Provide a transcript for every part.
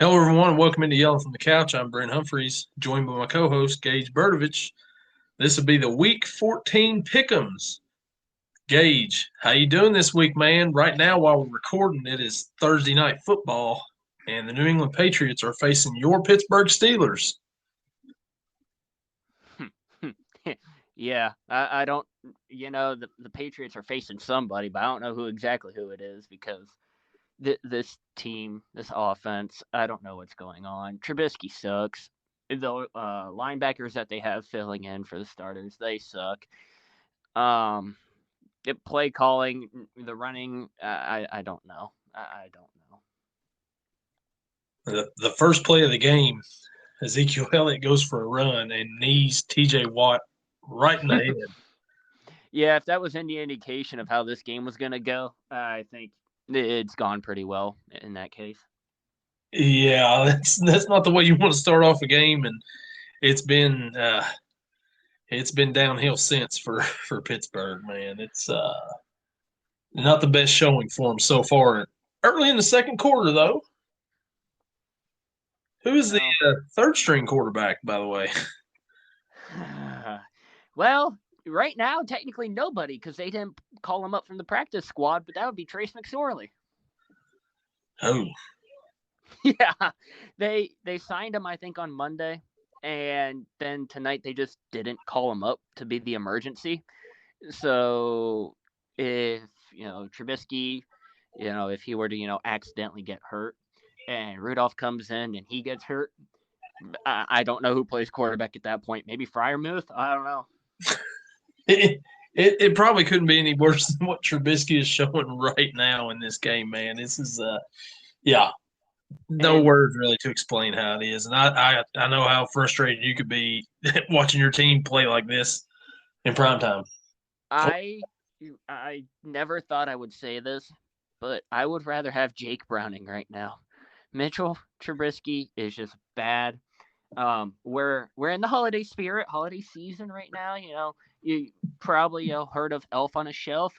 Hello, everyone. Welcome into Yelling from the Couch. I'm Brent Humphreys, joined by my co-host Gage Berdovich. This will be the Week 14 Pick'ems. Gage, how you doing this week, man? Right now, while we're recording, it is Thursday night football, and the New England Patriots are facing your Pittsburgh Steelers. Yeah, I don't, the Patriots are facing somebody, but I don't know who it is because this team, this offense, I don't know what's going on. Trubisky sucks. The linebackers that they have filling in for the starters, they suck. Um, play calling, the running, I don't know. I don't know. The first play of the game, Ezekiel Elliott goes for a run and knees TJ Watt right in the head. Yeah, if that was any indication of how this game was going to go, I think it's gone pretty well in that case. Yeah, that's not the way you want to start off a game, and it's been uh, it's been downhill since for Pittsburgh, man. It's not the best showing for them so far. Early in the second quarter, though, who is the No. third string quarterback, by the way? Well, right now, technically nobody because they didn't call him up from the practice squad, but that would be Trace McSorley. Oh, Yeah, they signed him, I think, on Monday, and then tonight they just didn't call him up to be the emergency. So if Trubisky, if he were to accidentally get hurt, and Rudolph comes in and he gets hurt, I don't know who plays quarterback at that point. Maybe Fryermuth. I don't know. it probably couldn't be any worse than what Trubisky is showing right now in this game, man. This is yeah, no And words really to explain how it is, and I know how frustrated you could be watching your team play like this in prime time. I I never thought I would say this, but I would rather have Jake Browning right now. Mitchell Trubisky is just bad. We're in the holiday spirit, holiday season right now. You probably heard of Elf on a Shelf.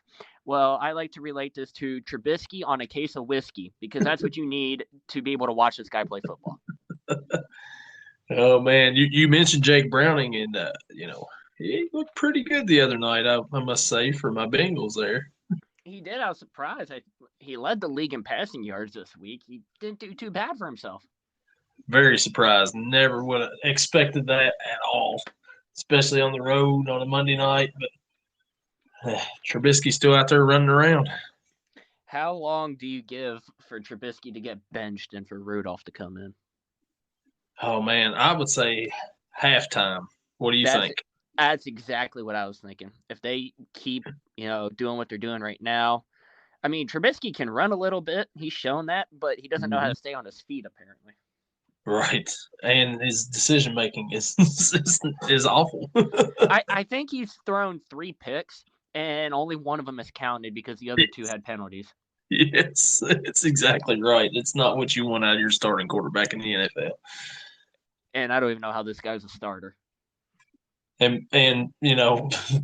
Well, I like to relate this to Trubisky on a case of whiskey because that's what you need to be able to watch this guy play football. Oh man, you mentioned Jake Browning, and he looked pretty good the other night. I must say for my Bengals there. He did. I was surprised. He led the league in passing yards this week. He didn't do too bad for himself. Very surprised. Never would have expected that at all, especially on the road on a Monday night. But Trubisky's still out there running around. How long do you give for Trubisky to get benched and for Rudolph to come in? Oh man, I would say halftime. What do you That's think? that's exactly what I was thinking. If they keep, doing what they're doing right now, I mean, Trubisky can run a little bit. He's shown that, but he doesn't know how Mhm. to stay on his feet apparently. Right, and his decision making is awful. I think he's thrown 3 picks and only one of them is counted because the other two had penalties. Yes, it's exactly right. It's not what you want out of your starting quarterback in the NFL. And I don't even know how this guy's a starter. And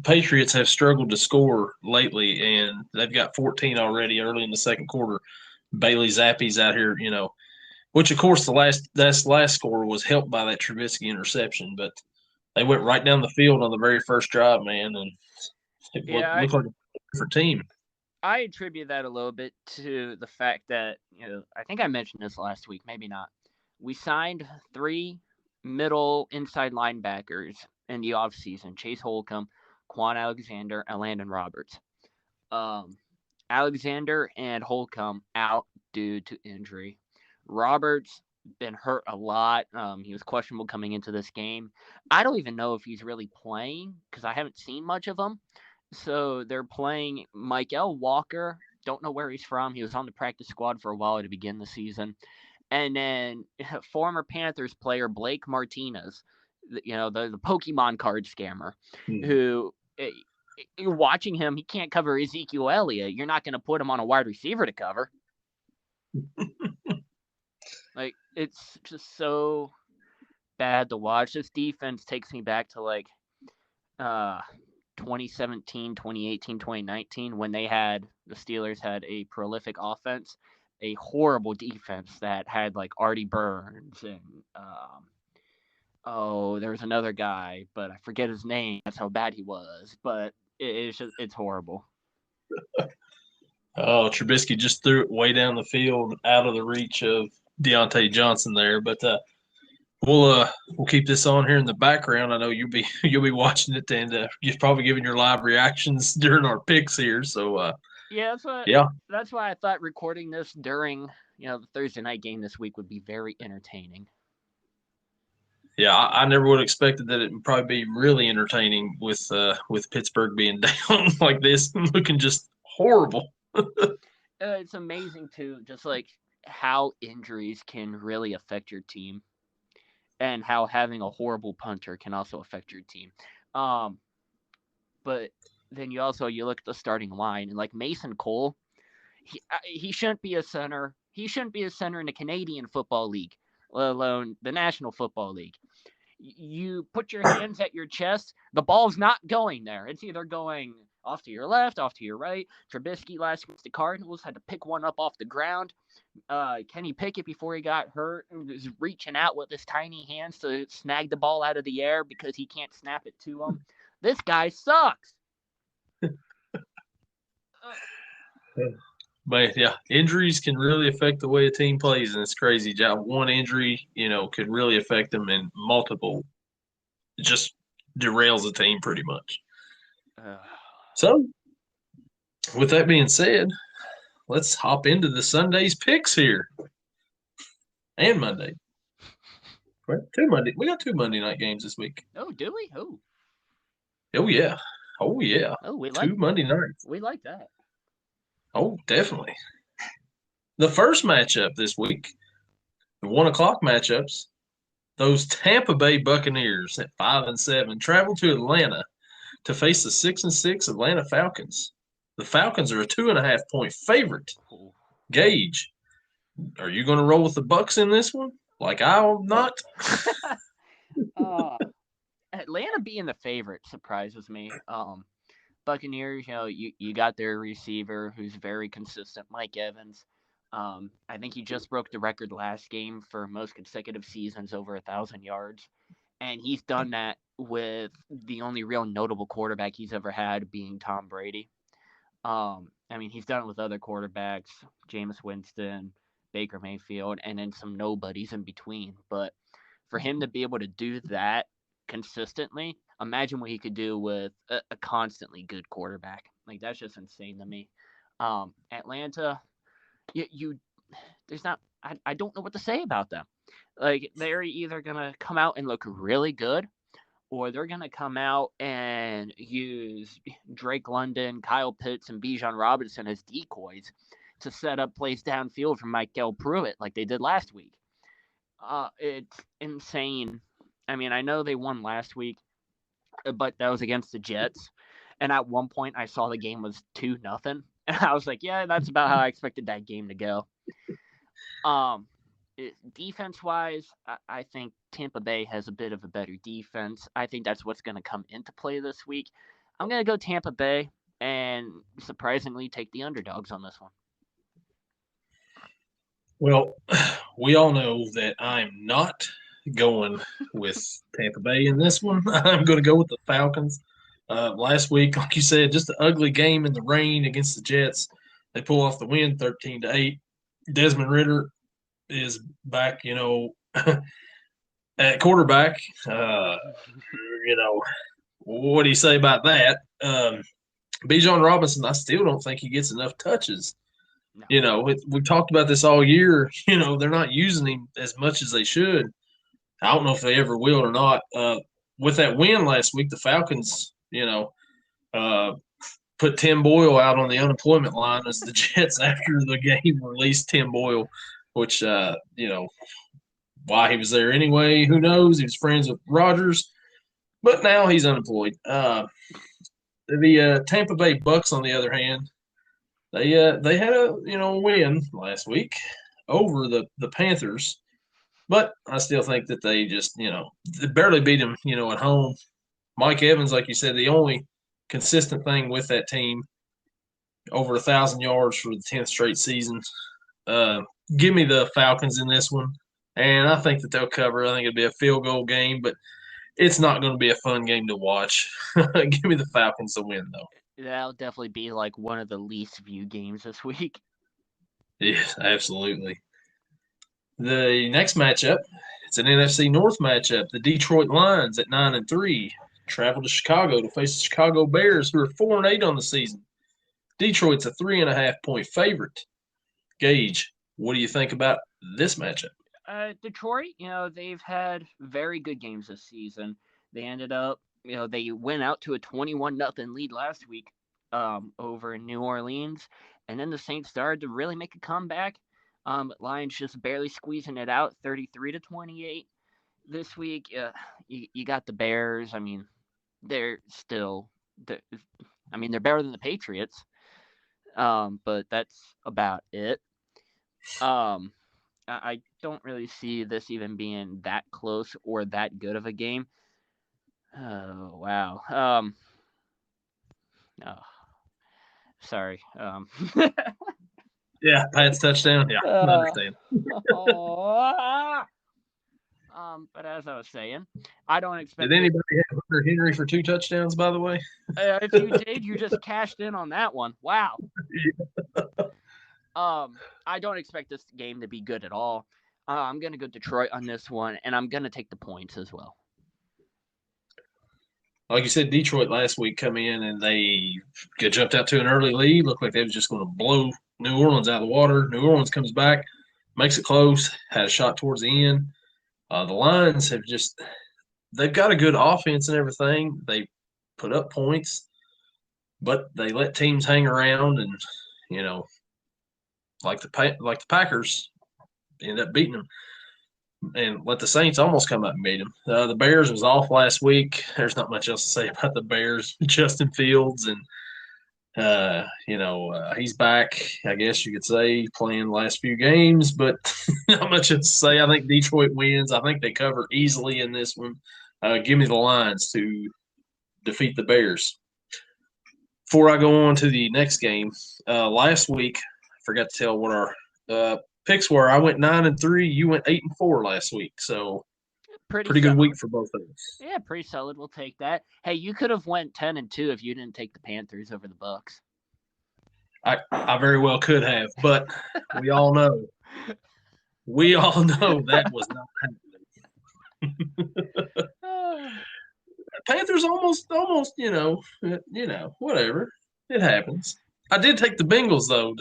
Patriots have struggled to score lately, and they've got 14 already early in the second quarter. Bailey Zappi's out here, which of course last score was helped by that Trubisky interception, but they went right down the field on the very first drive, man, and it Yeah, looked like a different team. I attribute that a little bit to the fact that, I think I mentioned this last week, maybe not. We signed 3 middle inside linebackers in the offseason: Chase Holcomb, Quan Alexander, and Landon Roberts. Um, Alexander and Holcomb out due to injury. Roberts been hurt a lot. He was questionable coming into this game. I don't even know if he's really playing because I haven't seen much of him. So they're playing Michael Walker. Don't know where he's from. He was on the practice squad for a while to begin the season. And then former Panthers player Blake Martinez, the Pokemon card scammer, Hmm. who you're watching him. He can't cover Ezekiel Elliott. You're not going to put him on a wide receiver to cover. Like, it's just so bad to watch. This defense takes me back to uh 2017, 2018, 2019 when the Steelers had a prolific offense a horrible defense that had like Artie Burns and there was another guy, but I forget his name. That's how bad he was. But it's horrible. Oh, Trubisky just threw it way down the field, out of the reach of Deontay Johnson there. But we'll keep this on here in the background. I know you'll be watching it, and you're probably giving your live reactions during our picks here. So Yeah, yeah, that's why I thought recording this during the Thursday night game this week would be very entertaining. yeah, I never would have expected that it would probably be really entertaining with Pittsburgh being down like this, looking just horrible. It's amazing too, just like how injuries can really affect your team, and how having a horrible punter can also affect your team. Um, but then you look at the starting line, and like Mason Cole, he shouldn't be a center. He shouldn't be a center in the Canadian Football League, let alone the National Football League. You put your hands at your chest, the ball's not going there. It's either going off to your left, off to your right. Trubisky last against the Cardinals had to pick one up off the ground. Kenny Pickett, before he got hurt, was reaching out with his tiny hands to snag the ball out of the air because he can't snap it to him. This guy sucks. But yeah, injuries can really affect the way a team plays, and it's crazy. One injury, could really affect them in multiple. It just derails a team pretty much. So, with that being said, let's hop into the Sunday's picks here, and Monday. We got two Monday night games this week. Oh, do we? Oh. Oh yeah. Oh yeah. Oh, we two Monday nights. We like that. Oh, definitely. The first matchup this week, the 1:00 matchups, those Tampa Bay Buccaneers at 5-7 travel to Atlanta to face the 6-6 Atlanta Falcons. The Falcons are a 2.5-point favorite. Gage, are you going to roll with the Bucs in this one? Like I'll not. Atlanta being the favorite surprises me. Buccaneers, you got their receiver who's very consistent, Mike Evans. I think he just broke the record last game for most consecutive seasons over 1,000 yards, and he's done that with the only real notable quarterback he's ever had being Tom Brady. He's done it with other quarterbacks, Jameis Winston, Baker Mayfield, and then some nobodies in between. But for him to be able to do that consistently, imagine what he could do with a constantly good quarterback. Like, that's just insane to me. Atlanta, there's not. I don't know what to say about them. Like, they're either gonna come out and look really good, or they're gonna come out and use Drake London, Kyle Pitts, and Bijan Robinson as decoys to set up plays downfield for Michael Pruitt like they did last week. It's insane. I know they won last week, but that was against the Jets. And at one point, I saw the game was 2-0. And I was like, yeah, that's about how I expected that game to go. Defense-wise, I think Tampa Bay has a bit of a better defense. I think that's what's going to come into play this week. I'm going to go Tampa Bay and surprisingly take the underdogs on this one. Well, we all know that I'm not going with Tampa Bay in this one. I'm going to go with the Falcons. Last week, like you said, just an ugly game in the rain against the Jets. They pull off the win 13-8. Desmond Ridder is back, at quarterback. What do you say about that? Bijan Robinson, I still don't think he gets enough touches. No. We talked about this all year. They're not using him as much as they should. I don't know if they ever will or not. With that win last week, the Falcons, put Tim Boyle out on the unemployment line as the Jets after the game released Tim Boyle, which, why he was there anyway, who knows? He was friends with Rodgers, but now he's unemployed. The Tampa Bay Bucks, on the other hand, they had a win last week over the Panthers, but I still think that they just they barely beat them at home. Mike Evans, like you said, the only consistent thing with that team, over 1,000 yards for the 10th straight season. Uh, give me the Falcons in this one, and I think that they'll cover. I think it'll be a field goal game, but it's not going to be a fun game to watch. Give me the Falcons to win, though. That'll definitely be like one of the least viewed games this week. Yes, absolutely. The next matchup, it's an NFC North matchup. The Detroit Lions at 9-3 travel to Chicago to face the Chicago Bears, who are 4-8 on the season. Detroit's a 3.5 point favorite. Gage, what do you think about this matchup? Detroit, they've had very good games this season. They ended up, they went out to a 21-0 lead last week over in New Orleans, and then the Saints started to really make a comeback. Lions just barely squeezing it out, 33-28 this week. You got the Bears. I mean, they're still, they're, they're better than the Patriots, but that's about it. Um, I don't really see this even being that close or that good of a game. Oh wow. Oh, sorry. Yeah, Pat's touchdown. Yeah, I uh, understand. oh, but as I was saying, I don't Did expect it. anybody have Hunter Henry for 2 touchdowns, by the way? If you did, you just cashed in on that one. Wow. I don't expect this game to be good at all. I'm gonna go Detroit on this one, and I'm gonna take the points as well. Like you said, Detroit last week come in and they get jumped out to an early lead. Looked like they was just going to blow New Orleans out of the water. New Orleans comes back, makes it close, had a shot towards the end. The Lions have just they've got a good offense and everything. They put up points, but they let teams hang around, and you know, like the Packers end up beating them, and let the Saints almost come up and beat them. The Bears was off last week. There's not much else to say about the Bears. Justin Fields and he's back. I guess you could say playing the last few games, but not much else to say. I think Detroit wins. I think they cover easily in this one. Give me the Lions to defeat the Bears. Before I go on to the next game, last week I forgot to tell what our picks were. I went 9-3. You went 8-4 last week, so pretty good week for both of us. Yeah, pretty solid. We'll take that. Hey, you could have went 10-2 if you didn't take the Panthers over the Bucks. I very well could have, but we all know that was not happening. Panthers almost, whatever. It happens. I did take the Bengals though.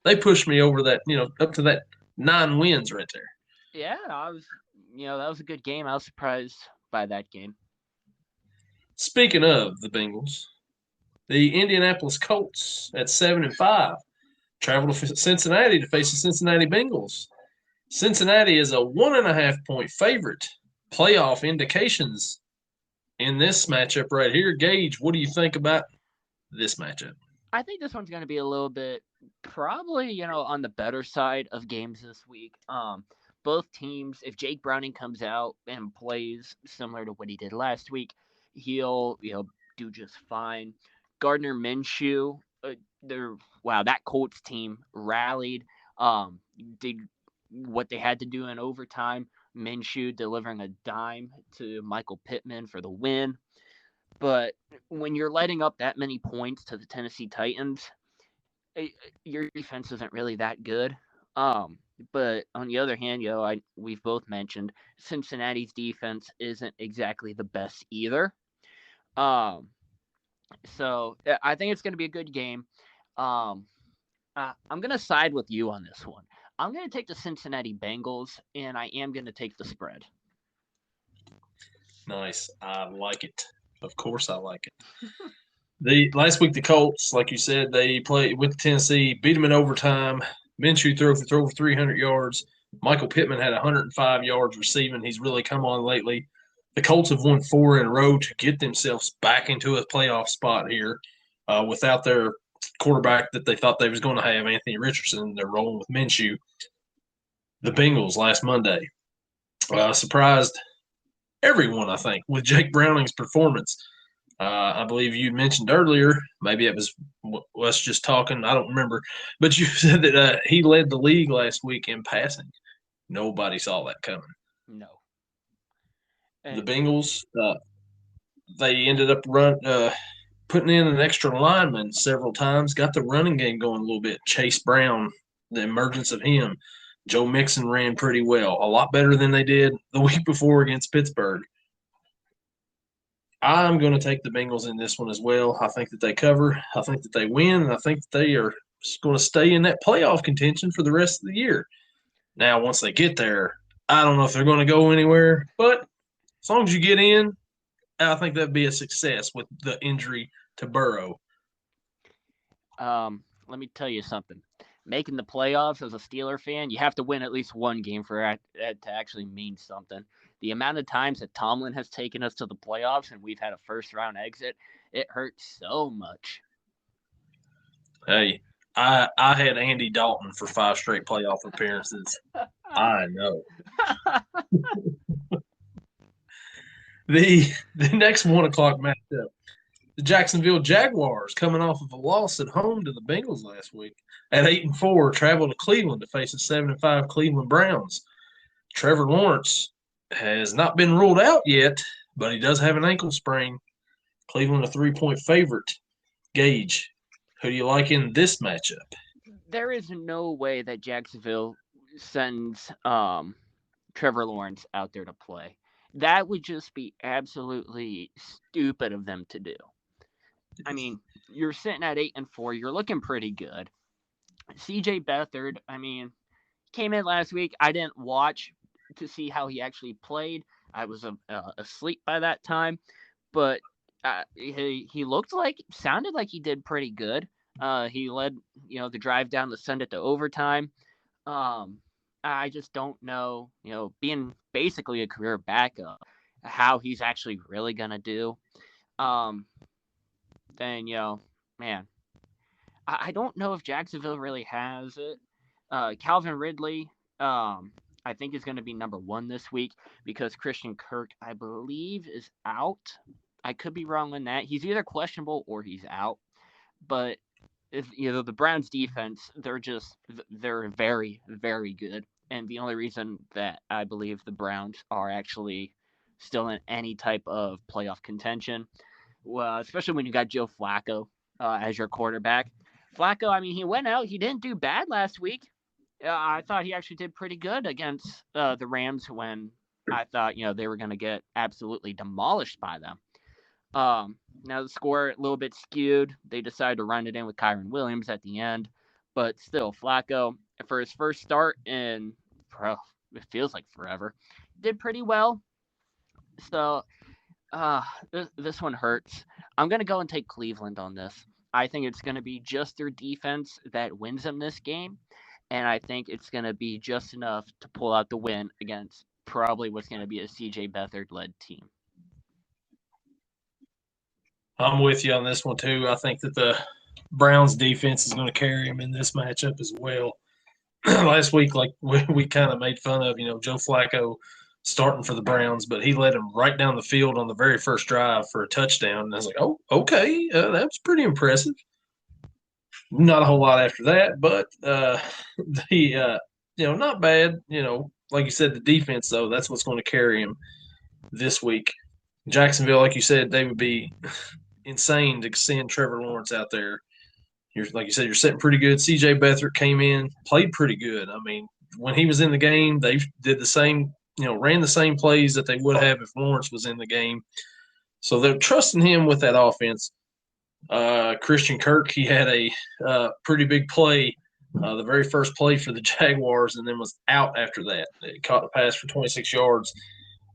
They pushed me over that, up to that 9 wins right there. Yeah, that was a good game. I was surprised by that game. Speaking of the Bengals, the Indianapolis Colts at 7-5 travel to Cincinnati to face the Cincinnati Bengals. Cincinnati is a 1.5 point favorite. Playoff indications in this matchup right here. Gage, what do you think about this matchup? I think this one's going to be a little bit probably, on the better side of games this week. Both teams, if Jake Browning comes out and plays similar to what he did last week, he'll, do just fine. Gardner Minshew, that Colts team rallied, did what they had to do in overtime. Minshew delivering a dime to Michael Pittman for the win. But when you're letting up that many points to the Tennessee Titans, your defense isn't really that good. But on the other hand, we've both mentioned Cincinnati's defense isn't exactly the best either. So I think it's going to be a good game. I'm going to side with you on this one. I'm going to take the Cincinnati Bengals, and I am going to take the spread. Nice. I like it. Of course I like it. Last week, the Colts, like you said, they played with Tennessee, beat them in overtime. Minshew threw for over 300 yards. Michael Pittman had 105 yards receiving. He's really come on lately. The Colts have won 4 in a row to get themselves back into a playoff spot here without their quarterback that they thought they was going to have, Anthony Richardson. They're rolling with Minshew. The Bengals last Monday surprised everyone, I think, with Jake Browning's performance. I believe you mentioned earlier, maybe it was us just talking, I don't remember, but you said that he led the league last week in passing. Nobody saw that coming. No. The And Bengals, they ended up putting in an extra lineman several times, got the running game going a little bit. Chase Brown, the emergence of him. Joe Mixon ran pretty well, a lot better than they did the week before against Pittsburgh. I'm going to take the Bengals in this one as well. I think that they cover. I think that they win. And I think that they are going to stay in that playoff contention for the rest of the year. Now, once they get there, I don't know if they're going to go anywhere, but as long as you get in, I think that'd be a success with the injury to Burrow. let me tell you something. Making the playoffs as a Steeler fan, you have to win at least one game for it to actually mean something. The amount of times that Tomlin has taken us to the playoffs and we've had a first round exit, it hurts so much. Hey, I had Andy Dalton for 5 straight playoff appearances. I know. The next 1 o'clock matchup, the Jacksonville Jaguars coming off of a loss at home to the Bengals last week at 8-4, travel to Cleveland to face the 7-5 Cleveland Browns. Trevor Lawrence has not been ruled out yet, but he does have an ankle sprain. Cleveland a 3-point favorite. Gage, who do you like in this matchup? There is no way that Jacksonville sends Trevor Lawrence out there to play. That would just be absolutely stupid of them to do. I mean, you're sitting at 8-4. You're looking pretty good. CJ Beathard, I mean, came in last week. I didn't watch to see how he actually played. I was asleep by that time, but he looked like, sounded like he did pretty good. He led, the drive down to send it to overtime. Um, I just don't know, being basically a career backup, how he's actually really gonna do. Um, then man, I don't know if Jacksonville really has it. Calvin Ridley, I think is going to be number one this week because Christian Kirk, I believe, is out. I could be wrong on that. He's either questionable or he's out. But if the Browns defense, they're very, very good. And the only reason that I believe the Browns are actually still in any type of playoff contention, well, especially when you got Joe Flacco as your quarterback. Flacco, I mean, he went out. He didn't do bad last week. I thought he actually did pretty good against the Rams when I thought they were going to get absolutely demolished by them. Now the score a little bit skewed. They decided to run it in with Kyron Williams at the end, but still, Flacco for his first start in, it feels like forever, did pretty well. So this one hurts. I'm gonna go and take Cleveland on this. I think it's gonna be just their defense that wins them this game, and I think it's gonna be just enough to pull out the win against probably what's gonna be a CJ Beathard led team. I'm with you on this one too. I think that the Browns defense is going to carry him in this matchup as well. Last week, like we kind of made fun of, Joe Flacco starting for the Browns, but he led them right down the field on the very first drive for a touchdown. And I was like, oh, okay, that was pretty impressive. Not a whole lot after that, but not bad. Like you said, the defense though, that's what's going to carry him this week. Jacksonville, like you said, they would be insane to send Trevor Lawrence out there. Like you said, you're sitting pretty good. C.J. Beathard came in, played pretty good. I mean, when he was in the game, they did the same, ran the same plays that they would have if Lawrence was in the game. So they're trusting him with that offense. Christian Kirk, he had a pretty big play, the very first play for the Jaguars, and then was out after that. He caught the pass for 26 yards.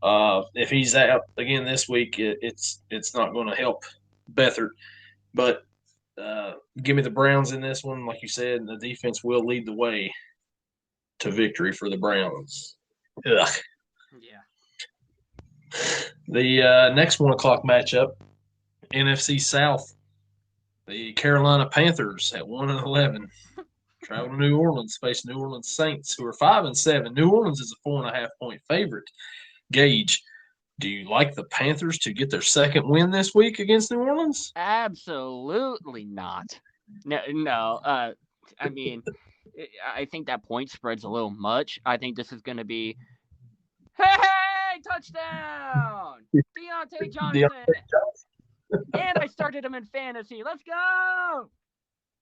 If he's out again this week, it's not going to help Beathard. But give me the Browns in this one. Like you said, the defense will lead the way to victory for the Browns. Ugh. Yeah. The next 1 o'clock matchup, NFC South. The Carolina Panthers at 1-11 travel to New Orleans, face New Orleans Saints, who are 5-7. New Orleans is a 4.5-point favorite. Gage, Do you like the Panthers to get their second win this week against New Orleans? Absolutely not. No, no. I mean, I think that point spread's a little much. I think this is going to be, hey, touchdown, Deontay Yeah. Johnson, and I started him in fantasy. Let's go.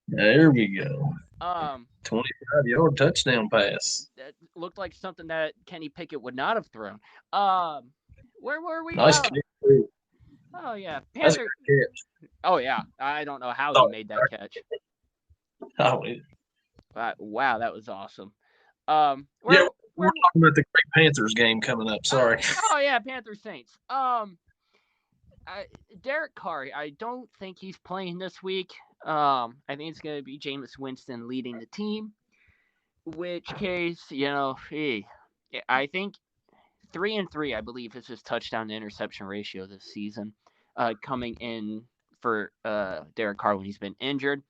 There we go. Um, 25-yard touchdown pass. that looked like something that Kenny Pickett would not have thrown. Where were we? Nice kick, too. Oh yeah, That's a Panther. good catch. Oh yeah, I don't know how he made that catch. Oh, Wow, that was awesome. yeah, we're talking about the great Panthers game coming up. Sorry. Oh yeah, Panthers Saints. Derek Carr. I don't think he's playing this week. I think it's going to be Jameis Winston leading the team. Which case, I think 3-3, I believe, is his touchdown to interception ratio this season. Coming in for Derek Carr when he's been injured.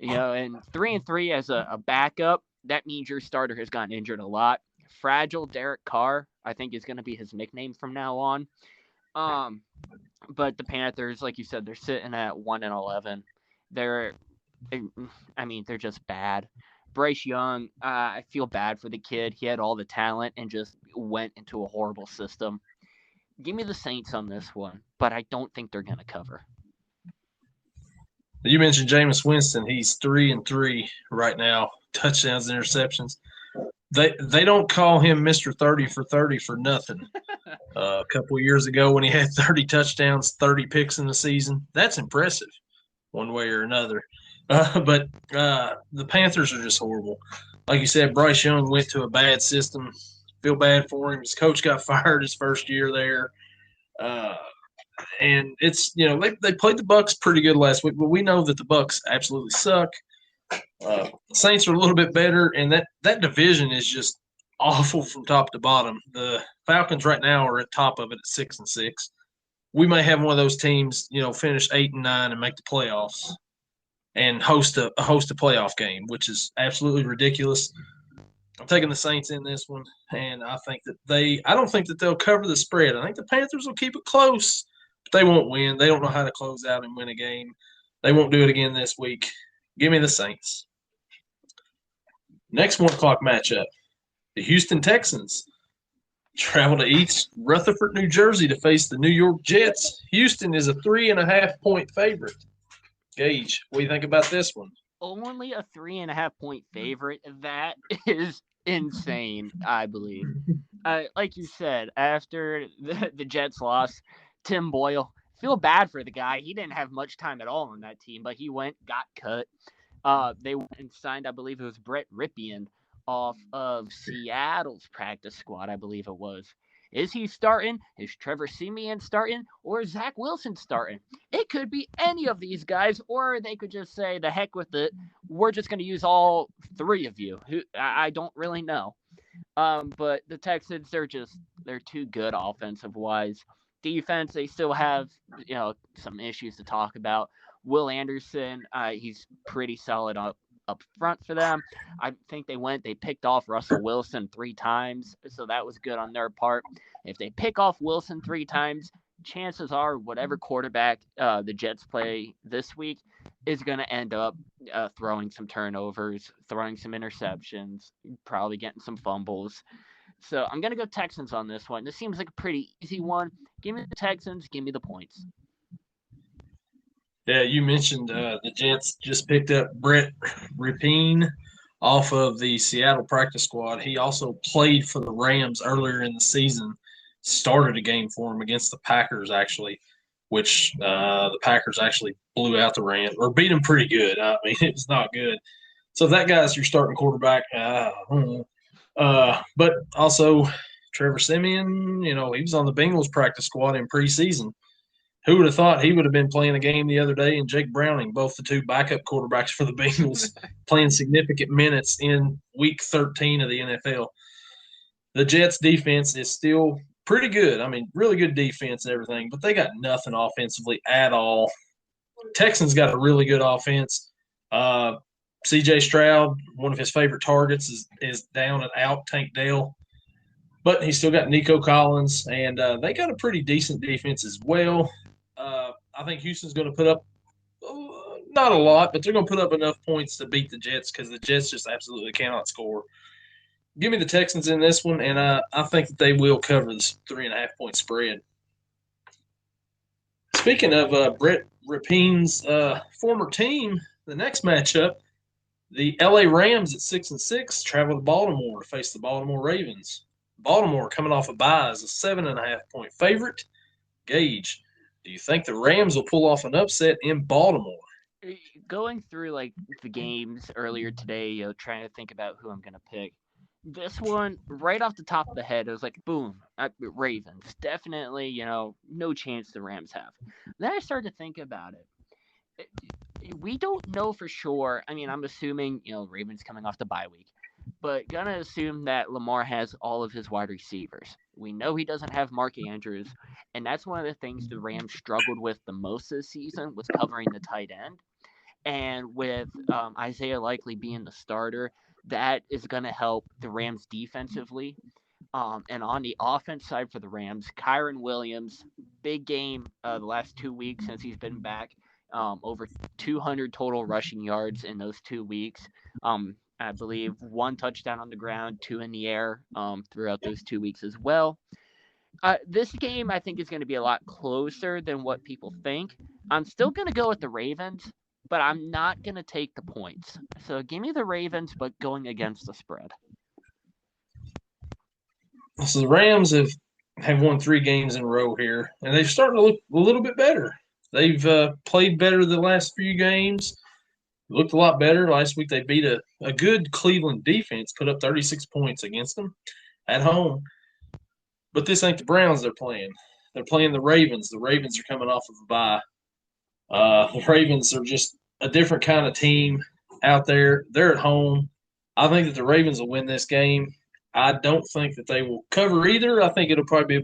And 3-3 as a backup, that means your starter has gotten injured a lot. Fragile Derek Carr, I think, is going to be his nickname from now on. But the Panthers, like you said, they're sitting at 1-11. They're just bad. Bryce Young, I feel bad for the kid. He had all the talent and just went into a horrible system. Give me the Saints on this one, but I don't think they're going to cover. You mentioned Jameis Winston. He's 3-3 right now. Touchdowns, interceptions. They don't call him Mr. 30 for 30 for nothing. A couple of years ago when he had 30 touchdowns, 30 picks in the season, that's impressive one way or another. But the Panthers are just horrible. Like you said, Bryce Young went to a bad system. Feel bad for him. His coach got fired his first year there. And it's, they played the Bucks pretty good last week, but we know that the Bucks absolutely suck. Saints are a little bit better, and that division is just awful from top to bottom. The Falcons right now are at top of it at 6-6. We may have one of those teams, finish 8-9 and make the playoffs and host a playoff game, which is absolutely ridiculous. I'm taking the Saints in this one, and I think that I don't think that they'll cover the spread. I think the Panthers will keep it close, but they won't win. They don't know how to close out and win a game. They won't do it again this week. Give me the Saints. Next 1 o'clock matchup, the Houston Texans travel to East Rutherford, New Jersey to face the New York Jets. Houston is a 3.5-point favorite. Gage, what do you think about this one? Only a 3.5-point favorite. That is insane, I believe. Like you said, after the Jets loss, Tim Boyle, feel bad for the guy. He didn't have much time at all on that team, but he got cut. They went and signed, I believe it was Brett Ripien off of Seattle's practice squad, I believe it was. Is he starting? Is Trevor Siemian starting? Or is Zach Wilson starting? It could be any of these guys, or they could just say, the heck with it. We're just going to use all 3 of you. I don't really know. But the Texans, they're too good offensive-wise. Defense, they still have, some issues to talk about. Will Anderson, he's pretty solid up front for them. I think they picked off Russell Wilson 3 times, so that was good on their part. If they pick off Wilson 3 times, chances are whatever quarterback the Jets play this week is going to end up throwing some turnovers, throwing some interceptions, probably getting some fumbles. So I'm going to go Texans on this one. This seems like a pretty easy one. Give me the Texans. Give me the points. Yeah, you mentioned the Jets just picked up Brett Ripien off of the Seattle practice squad. He also played for the Rams earlier in the season, started a game for him against the Packers, actually, which the Packers actually blew out the Rams or beat them pretty good. I mean, it was not good. So if that guy's your starting quarterback, but also Trevor Siemian, he was on the Bengals practice squad in preseason. Who would have thought he would have been playing a game the other day, and Jake Browning, both the 2 backup quarterbacks for the Bengals, playing significant minutes in Week 13 of the NFL. The Jets' defense is still pretty good. I mean, really good defense and everything, but they got nothing offensively at all. Texans got a really good offense. C.J. Stroud, one of his favorite targets, is down and out, Tank Dell. but he's still got Nico Collins, and they got a pretty decent defense as well. I think Houston's going to put up not a lot, but they're going to put up enough points to beat the Jets because the Jets just absolutely cannot score. Give me the Texans in this one, and I think that they will cover this 3.5 point spread. Speaking of Brett Rapine's former team, the next matchup, the LA Rams at 6-6 travel to Baltimore to face the Baltimore Ravens. Baltimore coming off a bye as a 7.5 point favorite. Gage, do you think the Rams will pull off an upset in Baltimore? Going through like the games earlier today, trying to think about who I'm gonna pick. This one, right off the top of the head, it was like, boom, Ravens. Definitely, no chance the Rams have. Then I started to think about it. We don't know for sure. I mean, I'm assuming, Ravens coming off the bye week, but gonna assume that Lamar has all of his wide receivers. We know he doesn't have Mark Andrews, and that's one of the things the Rams struggled with the most this season was covering the tight end. And with Isaiah Likely being the starter, that is going to help the Rams defensively. And on the offense side for the Rams, Kyron Williams, big game the last 2 weeks since he's been back. Over 200 total rushing yards in those 2 weeks. I believe 1 touchdown on the ground, 2 in the air throughout those 2 weeks as well. This game, I think, is going to be a lot closer than what people think. I'm still going to go with the Ravens, but I'm not going to take the points. So give me the Ravens, but going against the spread. So the Rams have won 3 games in a row here, and they're starting to look a little bit better. They've played better the last few games. Looked a lot better. Last week they beat a good Cleveland defense, put up 36 points against them at home. But this ain't the Browns they're playing. They're playing the Ravens. The Ravens are coming off of a bye. The Ravens are just a different kind of team out there. They're at home. I think that the Ravens will win this game. I don't think that they will cover either. I think it'll probably be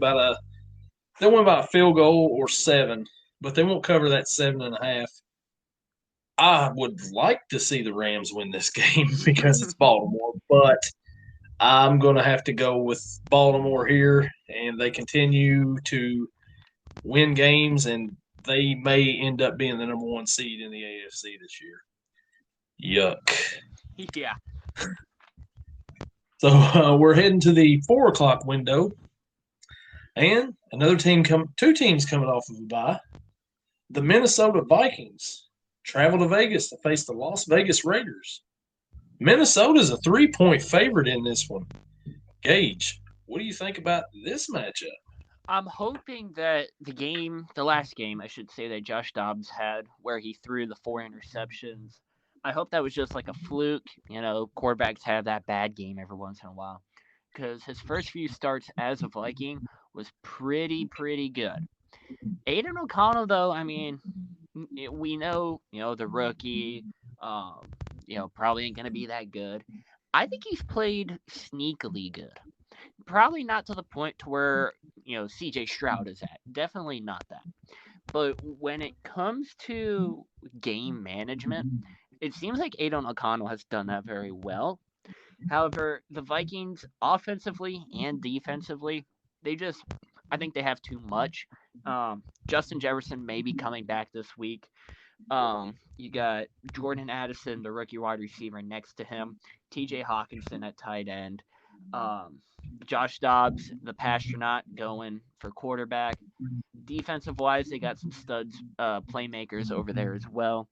they'll win by a field goal or 7, but they won't cover that 7.5. I would like to see the Rams win this game because it's Baltimore, but I'm going to have to go with Baltimore here, and they continue to win games, and they may end up being the number 1 seed in the AFC this year. Yuck. Yeah. So we're heading to the 4 o'clock window, and two teams coming off of a bye. The Minnesota Vikings travel to Vegas to face the Las Vegas Raiders. Minnesota's a 3-point favorite in this one. Gage, what do you think about this matchup? I'm hoping that the last game, I should say, that Josh Dobbs had, where he threw the 4 interceptions, I hope that was just like a fluke. Quarterbacks have that bad game every once in a while. Because his first few starts as a Viking was pretty good. Aiden O'Connell, though, I mean, we know, the rookie, probably ain't going to be that good. I think he's played sneakily good. Probably not to the point to where, CJ Stroud is at. Definitely not that. But when it comes to game management, it seems like Aiden O'Connell has done that very well. However, the Vikings, offensively and defensively, I think they have too much. Justin Jefferson may be coming back this week. You got Jordan Addison, the rookie wide receiver, next to him. TJ Hawkinson at tight end. Josh Dobbs, the pastronaut, going for quarterback. Defensive wise, they got some studs, playmakers over there as well.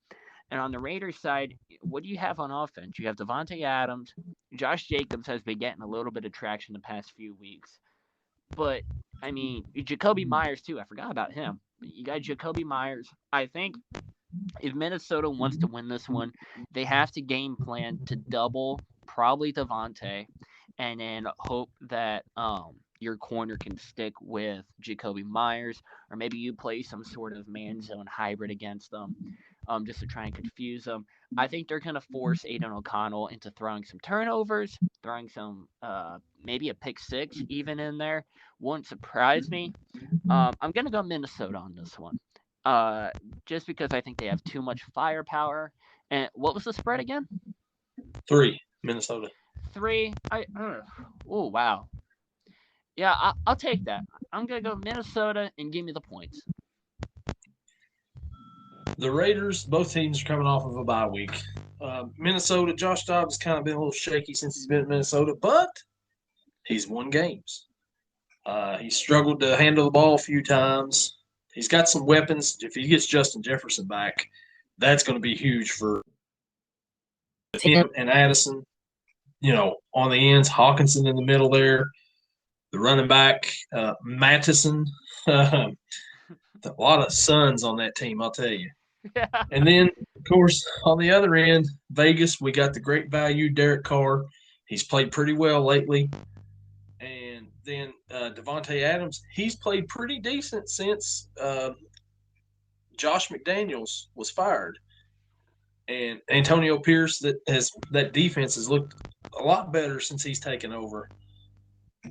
And on the Raiders side, what do you have on offense? You have Devontae Adams. Josh Jacobs has been getting a little bit of traction the past few weeks. But, I mean, Jacoby Myers, too. I forgot about him. You got Jacoby Myers. I think if Minnesota wants to win this one, they have to game plan to double probably Devontae and then hope that your corner can stick with Jacoby Myers, or maybe you play some sort of man zone hybrid against them. Just to try and confuse them. I think they're going to force Aiden O'Connell into throwing some turnovers, throwing some, maybe a pick 6 even in there. Won't surprise me. I'm going to go Minnesota on this one. Just because I think they have too much firepower. And what was the spread again? 3, Minnesota. 3. Oh, wow. Yeah, I'll take that. I'm gonna go Minnesota and give me the points. The Raiders, both teams are coming off of a bye week. Minnesota, Josh Dobbs has kind of been a little shaky since he's been in Minnesota, but he's won games. He struggled to handle the ball a few times. He's got some weapons. If he gets Justin Jefferson back, that's going to be huge for him and Addison. On the ends, Hawkinson in the middle there, the running back, Mattison. A lot of sons on that team, I'll tell you. And then, of course, on the other end, Vegas, we got the great value Derek Carr. He's played pretty well lately. And then Devontae Adams, he's played pretty decent since Josh McDaniels was fired. And Antonio Pierce, that defense has looked a lot better since he's taken over.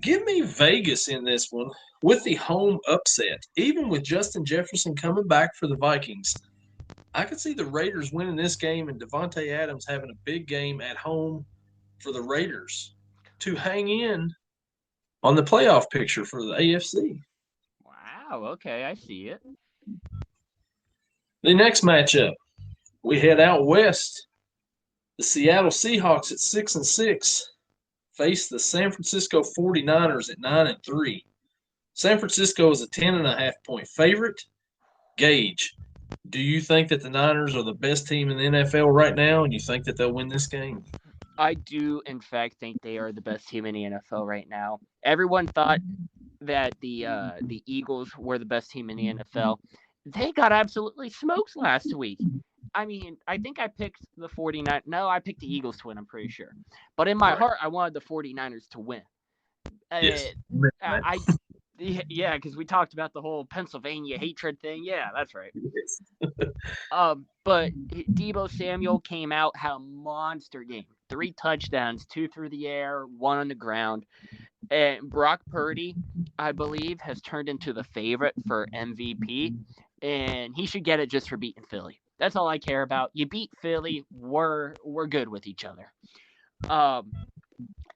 Give me Vegas in this one with the home upset. Even with Justin Jefferson coming back for the Vikings, I could see the Raiders winning this game and Devontae Adams having a big game at home for the Raiders to hang in on the playoff picture for the AFC. Wow, okay, I see it. The next matchup, we head out west. The Seattle Seahawks at 6-6 face the San Francisco 49ers at 9-3. San Francisco is a 10.5-point favorite. Gage, do you think that the Niners are the best team in the NFL right now, and you think that they'll win this game? I do, in fact, think they are the best team in the NFL right now. Everyone thought that the Eagles were the best team in the NFL. They got absolutely smoked last week. I mean, I think I picked the 49ers. No, I picked the Eagles to win, I'm pretty sure. But in my heart, I wanted the 49ers to win. Yes. Yeah, because we talked about the whole Pennsylvania hatred thing. Yeah, that's right. But Deebo Samuel came out, had a monster game. 3 touchdowns, 2 through the air, 1 on the ground. And Brock Purdy, I believe, has turned into the favorite for MVP. And he should get it just for beating Philly. That's all I care about. You beat Philly, we're good with each other.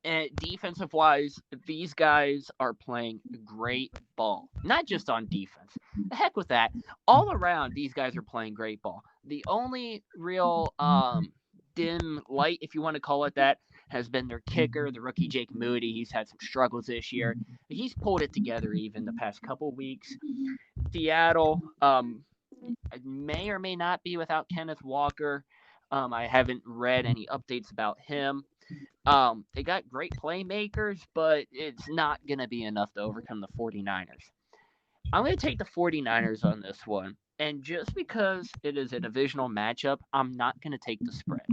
And defensive wise, these guys are playing great ball. Not just on defense. The heck with that. All around, these guys are playing great ball. The only real dim light, if you want to call it that, has been their kicker, the rookie Jake Moody. He's had some struggles this year. He's pulled it together even the past couple weeks. Seattle may or may not be without Kenneth Walker. I haven't read any updates about him. They got great playmakers, but it's not going to be enough to overcome the 49ers. I'm going to take the 49ers on this one. And just because it is a divisional matchup, I'm not going to take the spread.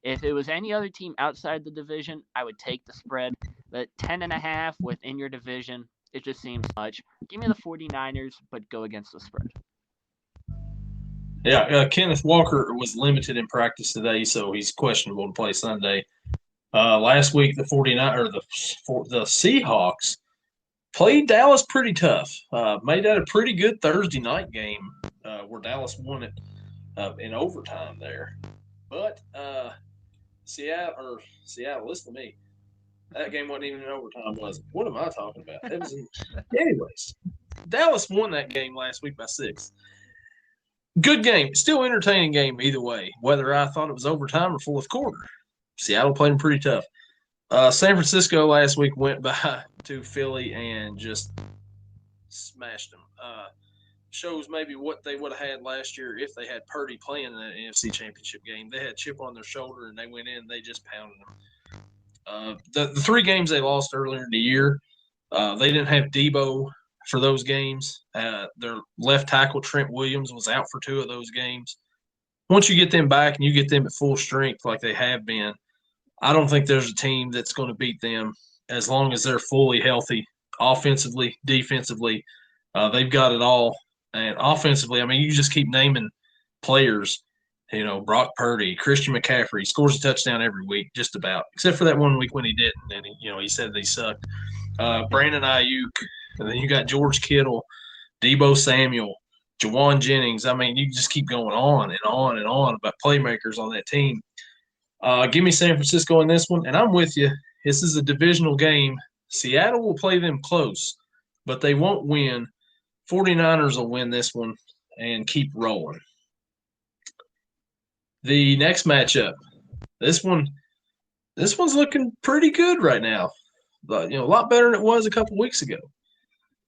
If it was any other team outside the division, I would take the spread. But 10.5 within your division, it just seems much. Give me the 49ers, but go against the spread. Yeah, Kenneth Walker was limited in practice today, so he's questionable to play Sunday. Last week, the Seahawks played Dallas pretty tough. Made that a pretty good Thursday night game where Dallas won it in overtime there. But Seattle, listen to me. That game wasn't even in overtime, was it? What am I talking about? Anyways, Dallas won that game last week by 6. Good game. Still entertaining game either way, whether I thought it was overtime or fourth quarter. Seattle played them pretty tough. San Francisco last week went by to Philly and just smashed them. Shows maybe what they would have had last year if they had Purdy playing in that NFC Championship game. They had chip on their shoulder, and they went in and they just pounded them. The 3 games they lost earlier in the year, they didn't have Deebo for those games. Their left tackle, Trent Williams, was out for 2 of those games. Once you get them back and you get them at full strength like they have been, I don't think there's a team that's going to beat them as long as they're fully healthy, offensively, defensively. They've got it all. And offensively, I mean, you just keep naming players, Brock Purdy, Christian McCaffrey. He scores a touchdown every week, just about, except for that one week when he didn't. And, he said that he sucked. Brandon Ayuk, and then you got George Kittle, Deebo Samuel, Jawan Jennings. I mean, you just keep going on and on and on about playmakers on that team. Give me San Francisco in this one, and I'm with you. This is a divisional game, Seattle will play them close, but they won't win. 49ers will win this one and keep rolling. The next matchup, this one's looking pretty good right now. But, a lot better than it was a couple weeks ago.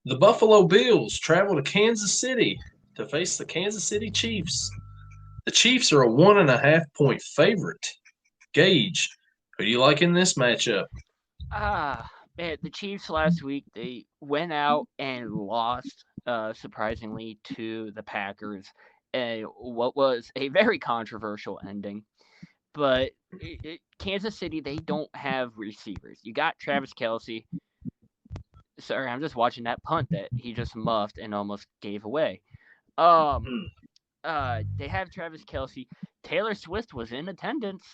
The Buffalo Bills travel to Kansas City to face the Kansas City Chiefs. The Chiefs are a 1.5-point favorite. Gage, who do you like in this matchup? Man, the Chiefs last week, they went out and lost, surprisingly, to the Packers. What was a very controversial ending. But Kansas City, they don't have receivers. You got Travis Kelce. Sorry, I'm just watching that punt that he just muffed and almost gave away. They have Travis Kelce. Taylor Swift was in attendance,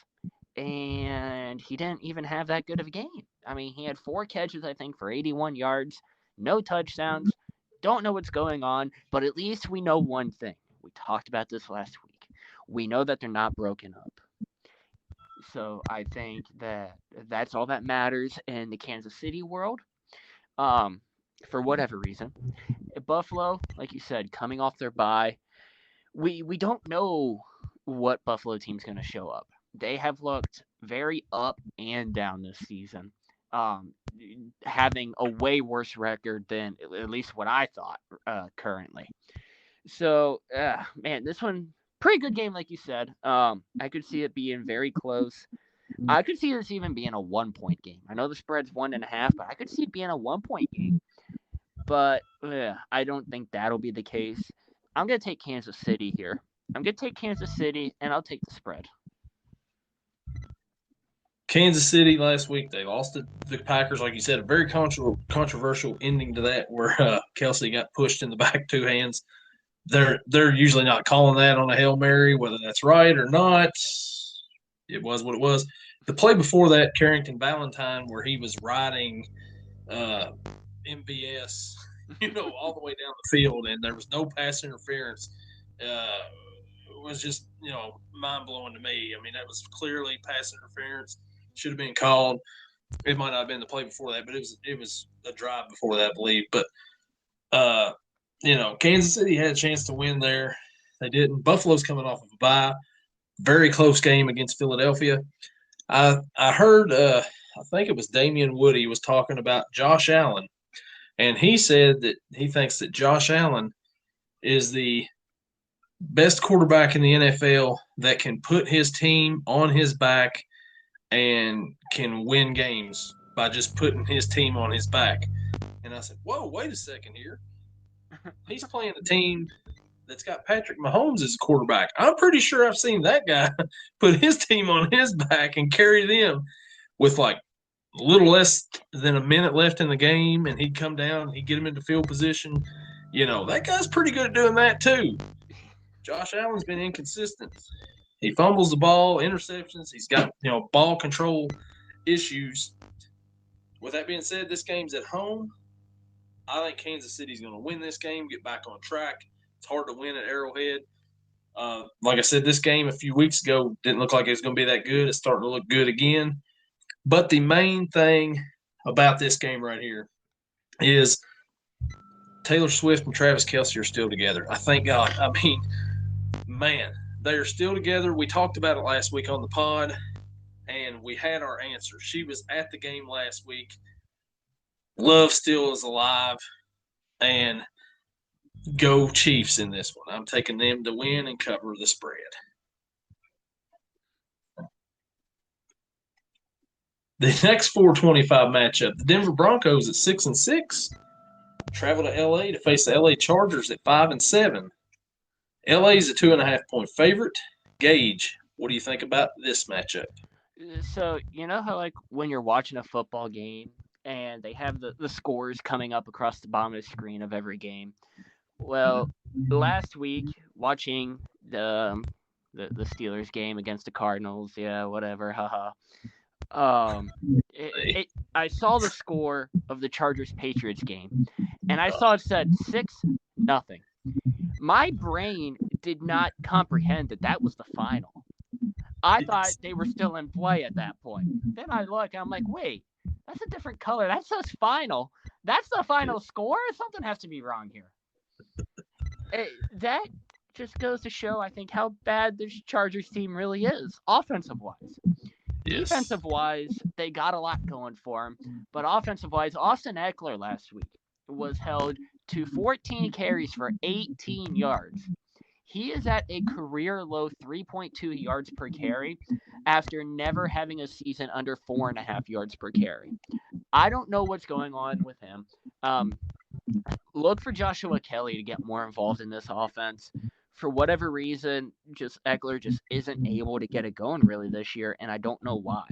and he didn't even have that good of a game. I mean, he had 4 catches, I think, for 81 yards, no touchdowns. Don't know what's going on, but at least we know one thing. We talked about this last week. We know that they're not broken up. So I think that that's all that matters in the Kansas City world. For whatever reason, Buffalo, like you said, coming off their bye, we don't know what Buffalo team's going to show up. They have looked very up and down this season, having a way worse record than at least what I thought currently. So, man, this one pretty good game, like you said. I could see it being very close. I could see this even being a 1-point game. I know the spread's 1.5, but I could see it being a 1-point game. But I don't think that'll be the case. I'm going to take Kansas City here. I'm going to take Kansas City, and I'll take the spread. Kansas City last week, they lost to the Packers. Like you said, a very controversial ending to that where Kelce got pushed in the back 2 hands. They're usually not calling that on a Hail Mary, whether that's right or not. It was what it was. The play before that, Carrington Valentine, where he was riding MBS, all the way down the field, and there was no pass interference. It was just, mind blowing to me. I mean, that was clearly pass interference. Should have been called. It might not have been the play before that, but it was a drive before that, I believe. But Kansas City had a chance to win there. They didn't. Buffalo's coming off of a bye. Very close game against Philadelphia. I heard, I think it was Damian Woody was talking about Josh Allen, and he said that he thinks that Josh Allen is the best quarterback in the NFL that can put his team on his back and can win games by just putting his team on his back. And I said, whoa, wait a second here. He's playing a team that's got Patrick Mahomes as a quarterback. I'm pretty sure I've seen that guy put his team on his back and carry them with like a little less than a minute left in the game, and he'd come down, he'd get him into field position. That guy's pretty good at doing that too. Josh Allen's been inconsistent. He fumbles the ball, interceptions. He's got, ball control issues. With that being said, this game's at home. I think Kansas City's going to win this game, get back on track. It's hard to win at Arrowhead. Like I said, this game a few weeks ago didn't look like it was going to be that good. It's starting to look good again. But the main thing about this game right here is Taylor Swift and Travis Kelce are still together. I thank God. I mean, man, they are still together. We talked about it last week on the pod, and we had our answer. She was at the game last week. Love still is alive, and go Chiefs in this one. I'm taking them to win and cover the spread. The next 4:25 matchup, the Denver Broncos at 6-6 travel to LA to face the LA Chargers at 5-7. LA is a 2.5-point favorite. Gage, what do you think about this matchup? So, how, when you're watching a football game and they have the scores coming up across the bottom of the screen of every game? Well, last week, watching the Steelers game against the Cardinals, yeah, whatever, haha. I saw the score of the Chargers-Patriots game, and I saw it said 6-0. My brain did not comprehend that was the final. I thought they were still in play at that point. Then I look, I'm like, wait, that's a different color. That says final. That's the final score? Something has to be wrong here. That just goes to show, I think, how bad this Chargers team really is, offensive-wise. Yes. Defensive-wise, they got a lot going for them. But offensive-wise, Austin Eckler last week was held to 14 carries for 18 yards. He is at a career-low 3.2 yards per carry after never having a season under 4.5 yards per carry. I don't know what's going on with him. Look for Joshua Kelly to get more involved in this offense. For whatever reason, Eckler just isn't able to get it going really this year, and I don't know why.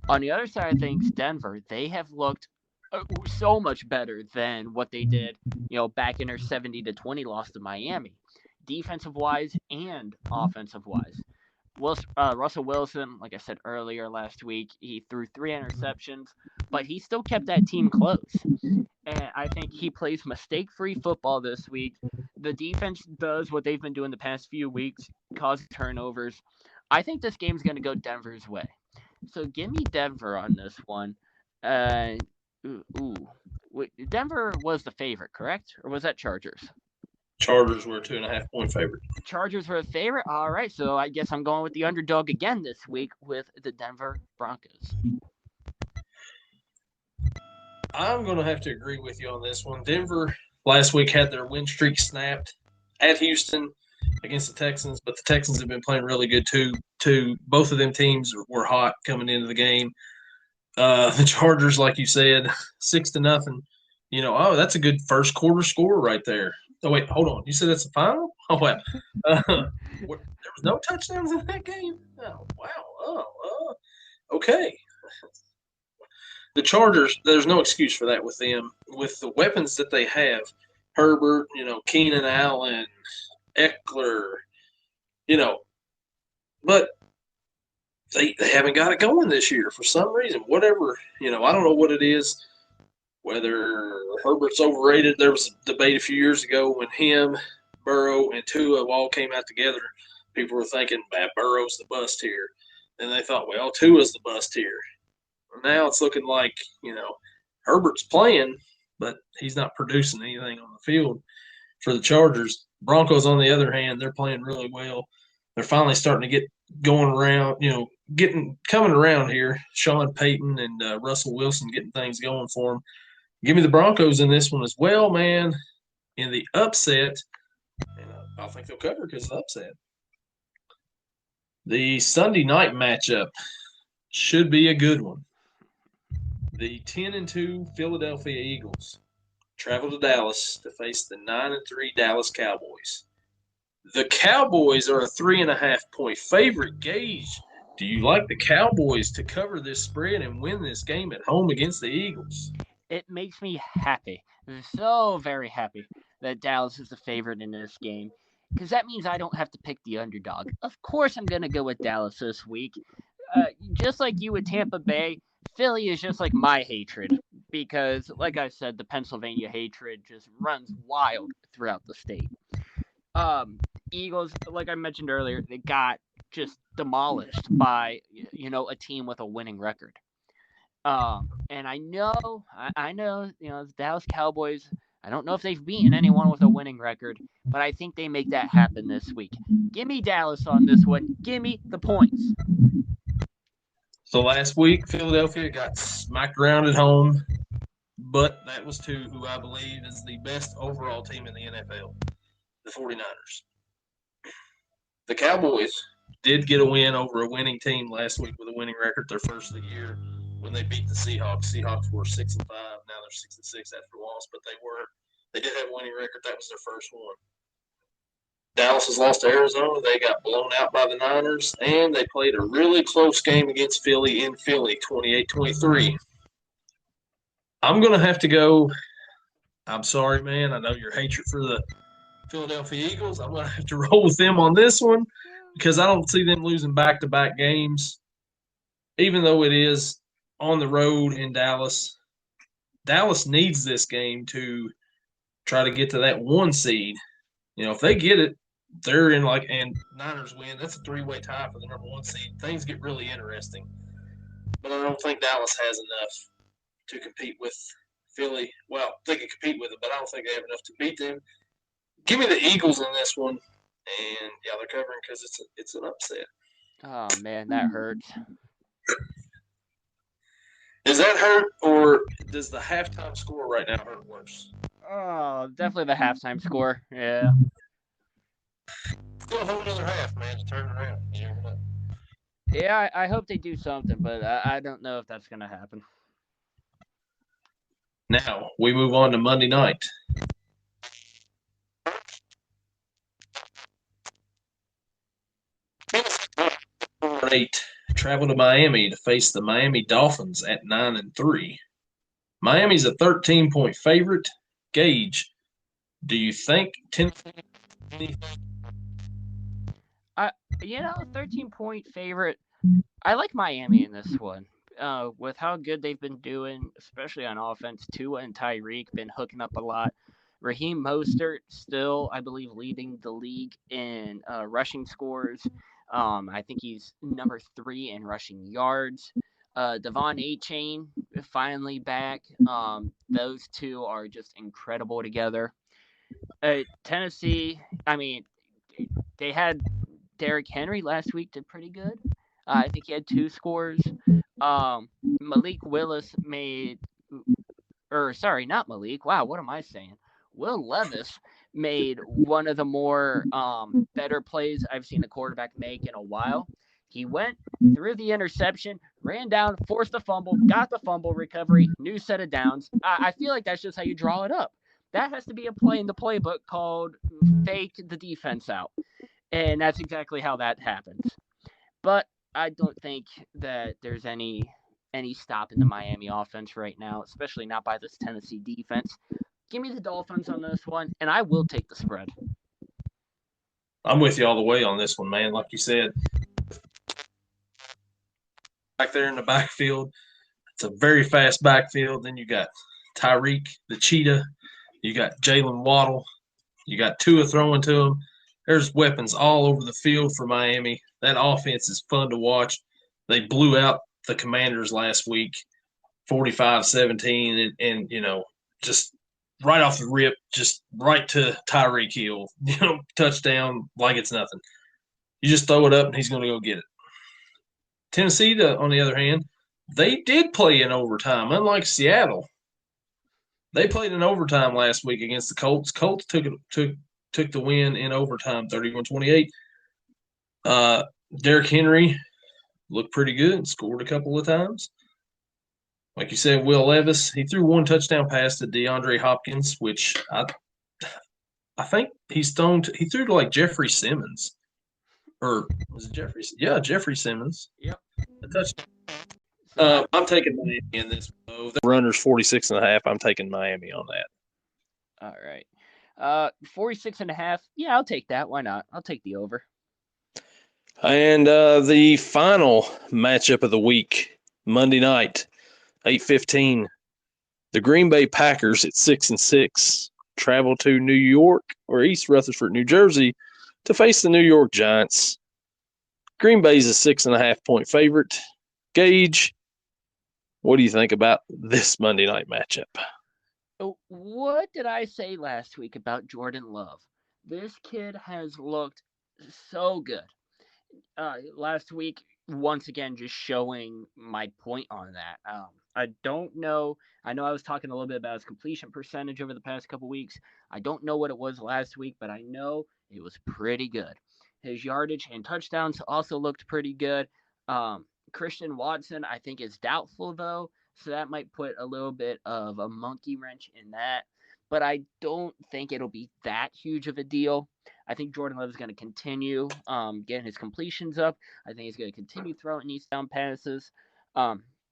On the other side of things, Denver, they have looked so much better than what they did, back in their 70-20 loss to Miami, defensive-wise and offensive-wise. Russell Wilson, like I said earlier last week, he threw 3 interceptions, but he still kept that team close. And I think he plays mistake-free football this week. The defense does what they've been doing the past few weeks, cause turnovers. I think this game's going to go Denver's way. So give me Denver on this one. Denver was the favorite, correct? Or was that Chargers? Chargers were a 2.5-point favorite. Chargers were a favorite? All right, so I guess I'm going with the underdog again this week with the Denver Broncos. I'm going to have to agree with you on this one. Denver last week had their win streak snapped at Houston against the Texans, but the Texans have been playing really good too. Both of them teams were hot coming into the game. The Chargers, like you said, 6-0. That's a good first quarter score right there. Oh, wait, hold on. You said that's the final? Oh, wow. There was no touchdowns in that game? Oh, wow. Okay. The Chargers, there's no excuse for that with them. With the weapons that they have, Herbert, Keenan Allen, Eckler, but they haven't got it going this year for some reason. Whatever, I don't know what it is. Whether Herbert's overrated, there was a debate a few years ago when him, Burrow, and Tua all came out together. People were thinking, Burrow's the bust here. And they thought, well, Tua's the bust here. Now it's looking like, Herbert's playing, but he's not producing anything on the field for the Chargers. Broncos, on the other hand, they're playing really well. They're finally starting to get going around, coming around here. Sean Payton and Russell Wilson getting things going for them. Give me the Broncos in this one as well, man. In the upset, and I think they'll cover because of the upset. The Sunday night matchup should be a good one. The 10-2 Philadelphia Eagles travel to Dallas to face the 9-3 Dallas Cowboys. The Cowboys are a 3.5-point favorite. Gage, do you like the Cowboys to cover this spread and win this game at home against the Eagles? It makes me happy, so very happy that Dallas is the favorite in this game, because that means I don't have to pick the underdog. Of course I'm going to go with Dallas this week. Just like you with Tampa Bay, Philly is just like my hatred, because, like I said, the Pennsylvania hatred just runs wild throughout the state. Eagles, like I mentioned earlier, they got just demolished by, a team with a winning record. And I know, the Dallas Cowboys, I don't know if they've beaten anyone with a winning record, but I think they make that happen this week. Give me Dallas on this one. Give me the points. So last week, Philadelphia got smacked around at home, but that was to who I believe is the best overall team in the NFL, the 49ers. The Cowboys did get a win over a winning team last week with a winning record, their first of the year, when they beat the Seahawks. Seahawks were 6-5. Now they're 6-6 after a loss, but they did have a winning record. That was their first one. Dallas has lost to Arizona. They got blown out by the Niners, and they played a really close game against Philly in Philly, 28-23. I'm going to have to go – I'm sorry, man. I know your hatred for the Philadelphia Eagles. I'm going to have to roll with them on this one because I don't see them losing back-to-back games, even though it is on the road in Dallas. Dallas needs this game to try to get to that 1 seed. If they get it, they're in and Niners win. That's a 3-way tie for the number 1 seed. Things get really interesting. But I don't think Dallas has enough to compete with Philly. Well, they can compete with it, but I don't think they have enough to beat them. Give me the Eagles in this one, and yeah, they're covering because it's an upset. Oh man, that hurts. Does that hurt, or does the halftime score right now hurt worse? Oh, definitely the halftime score. Yeah. Still a whole another half, man, to turn around. You never know. Yeah, I hope they do something, but I don't know if that's gonna happen. Now we move on to Monday night. 8 travel to Miami to face the Miami Dolphins at 9-3. Miami's a 13-point favorite. Gage, do you think Tennessee? I 13-point favorite. I like Miami in this one. With how good they've been doing, especially on offense, Tua and Tyreek been hooking up a lot. Raheem Mostert still, I believe, leading the league in rushing scores. I think he's number 3 in rushing yards. Devon A-Chain finally back. Those two are just incredible together. Tennessee, I mean, they had Derrick Henry last week did pretty good. I think he had 2 scores. Malik Willis made, or sorry, not Malik. Wow, what am I saying? Will Levis made one of the more better plays I've seen a quarterback make in a while. He went through the interception, ran down, forced the fumble, got the fumble recovery, new set of downs. I feel like that's just how you draw it up. That has to be a play in the playbook called fake the defense out. And that's exactly how that happens. But I don't think that there's any stop in the Miami offense right now, especially not by this Tennessee defense. Give me the Dolphins on this one, and I will take the spread. I'm with you all the way on this one, man. Like you said, back there in the backfield, it's a very fast backfield. Then you got Tyreek, the cheetah. You got Jalen Waddle. You got Tua throwing to him. There's weapons all over the field for Miami. That offense is fun to watch. They blew out the Commanders last week, 45-17, and just right off the rip, just right to Tyreek Hill, touchdown like it's nothing. You just throw it up and he's going to go get it. Tennessee, on the other hand, they did play in overtime, unlike Seattle. They played in overtime last week against the Colts. Colts took the win in overtime, 31-28. Derrick Henry looked pretty good, scored a couple of times. Like you said, Will Levis, he threw one touchdown pass to DeAndre Hopkins, which I think he threw to like Jeffrey Simmons. Or was it Jeffrey? Yeah, Jeffrey Simmons. Yep. A touchdown. I'm taking Miami in this. The runner's 46.5. I'm taking Miami on that. All right. 46.5. Yeah, I'll take that. Why not? I'll take the over. And the final matchup of the week, Monday night, 8:15. The Green Bay Packers at 6-6 travel to New York or East Rutherford, New Jersey, to face the New York Giants. Green Bay's a 6.5-point favorite. Gage, what do you think about this Monday night matchup? What did I say last week about Jordan Love? This kid has looked so good. Last week, once again, just showing my point on that. I don't know. I know I was talking a little bit about his completion percentage over the past couple weeks. I don't know what it was last week, but I know it was pretty good. His yardage and touchdowns also looked pretty good. Christian Watson, I think, is doubtful, though, so that might put a little bit of a monkey wrench in that. But I don't think it'll be that huge of a deal. I think Jordan Love is going to continue getting his completions up. I think he's going to continue throwing these down passes.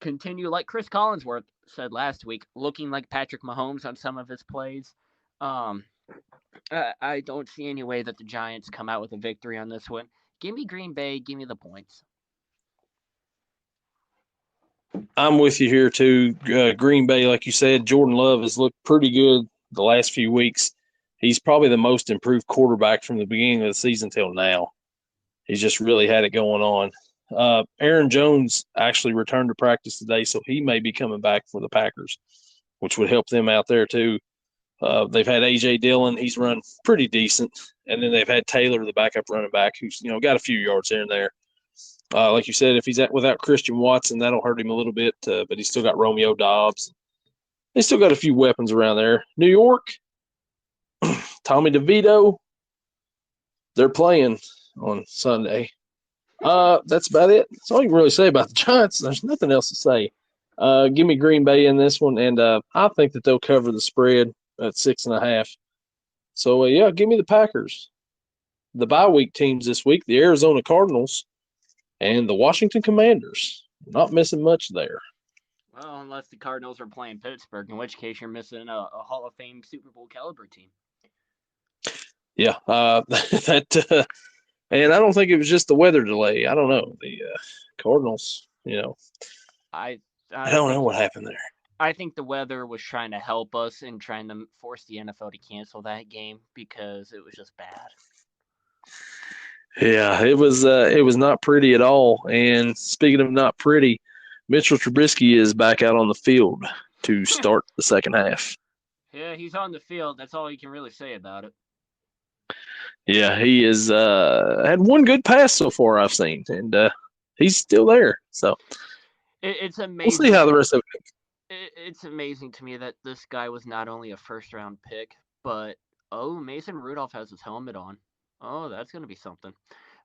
Continue, like Chris Collinsworth said last week, looking like Patrick Mahomes on some of his plays. I don't see any way that the Giants come out with a victory on this one. Give me Green Bay. Give me the points. I'm with you here, too. Green Bay, like you said, Jordan Love has looked pretty good the last few weeks. He's probably the most improved quarterback from the beginning of the season till now. He's just really had it going on. Aaron Jones actually returned to practice today, so he may be coming back for the Packers, which would help them out there too. They've had A.J. Dillon; he's run pretty decent, and then they've had Taylor, the backup running back, who's got a few yards here and there. Like you said, if he's without Christian Watson, that'll hurt him a little bit, but he's still got Romeo Dobbs. They still got a few weapons around there. New York, Tommy DeVito, they're playing on Sunday. That's about it. That's all you can really say about the Giants. There's nothing else to say. Give me Green Bay in this one, and I think that they'll cover the spread at 6.5. So, yeah, give me the Packers. The bye week teams this week, the Arizona Cardinals and the Washington Commanders. Not missing much there. Well, unless the Cardinals are playing Pittsburgh, in which case you're missing a Hall of Fame Super Bowl caliber team. Yeah, and I don't think it was just the weather delay. I don't know. The Cardinals, I don't know what happened there. I think the weather was trying to help us and trying to force the NFL to cancel that game because it was just bad. Yeah, it was not pretty at all. And speaking of not pretty, Mitchell Trubisky is back out on the field to start the second half. Yeah, he's on the field. That's all you can really say about it. Yeah, he is had one good pass so far I've seen, and he's still there. So it's amazing. We'll see how the rest of it. It's amazing to me that this guy was not only a first-round pick, but Mason Rudolph has his helmet on. Oh, that's gonna be something.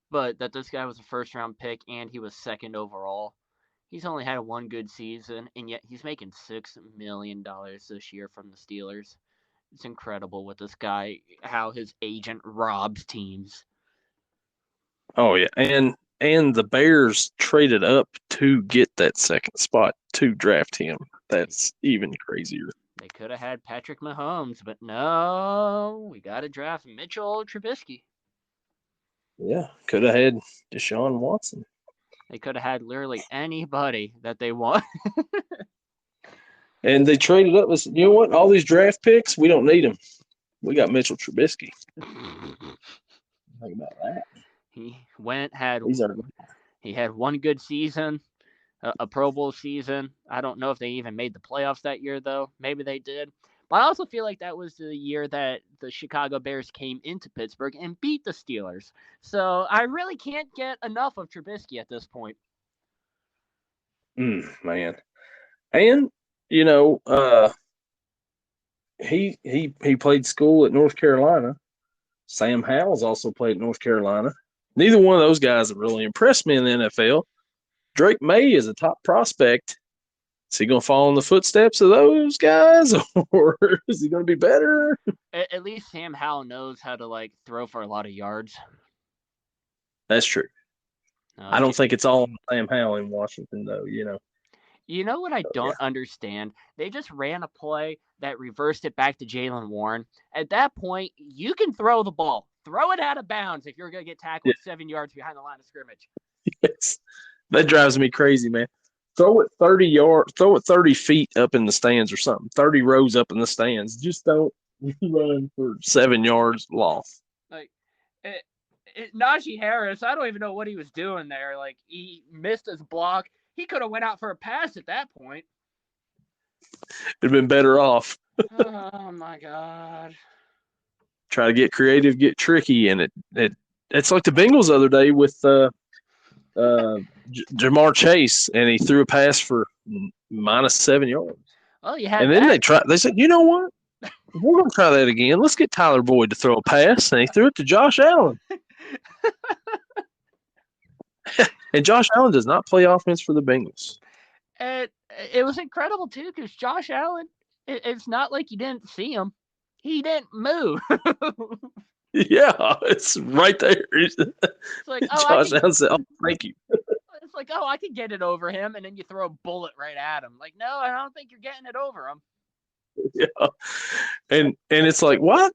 But that this guy was a first-round pick and he was second overall. He's only had one good season, and yet he's making $6 million this year from the Steelers. It's incredible with this guy, how his agent robs teams. Oh yeah, and the Bears traded up to get that second spot to draft him. That's even crazier. They could have had Patrick Mahomes, but no, we got to draft Mitchell Trubisky. Yeah, could have had Deshaun Watson. They could have had literally anybody that they want. And they traded up. Listen, you know what? All these draft picks, we don't need them. We got Mitchell Trubisky. Think about that. He had one good season, a Pro Bowl season. I don't know if they even made the playoffs that year, though. Maybe they did. But I also feel like that was the year that the Chicago Bears came into Pittsburgh and beat the Steelers. So I really can't get enough of Trubisky at this point. Man. And, he played school at North Carolina. Sam Howell's also played at North Carolina. Neither one of those guys have really impressed me in the NFL. Drake May is a top prospect. Is he going to follow in the footsteps of those guys, or is he going to be better? At least Sam Howell knows how to throw for a lot of yards. That's true. I don't think it's all Sam Howell in Washington, though. You know what I don't understand? They just ran a play that reversed it back to Jaylen Warren. At that point, you can throw the ball. Throw it out of bounds if you're going to get tackled 7 yards behind the line of scrimmage. Yes. That drives me crazy, man. Throw it 30 yards, throw it 30 feet up in the stands or something, 30 rows up in the stands. Just don't run for 7 yards lost. Najee Harris, I don't even know what he was doing there. He missed his block. He could have went out for a pass at that point. It'd been better off. Oh, my God. Try to get creative, get tricky, and it's like the Bengals the other day with Jamar Chase, and he threw a pass for -7 yards. Oh, you had and then they said, you know what? We're going to try that again. Let's get Tyler Boyd to throw a pass, and he threw it to Josh Allen. And Josh Allen does not play offense for the Bengals. And it was incredible, too, because Josh Allen, it's not like you didn't see him. He didn't move. Yeah, it's right there. It's like, Josh Allen said, thank you. It's like, I can get it over him, and then you throw a bullet right at him. No, I don't think you're getting it over him. Yeah. And it's like, what?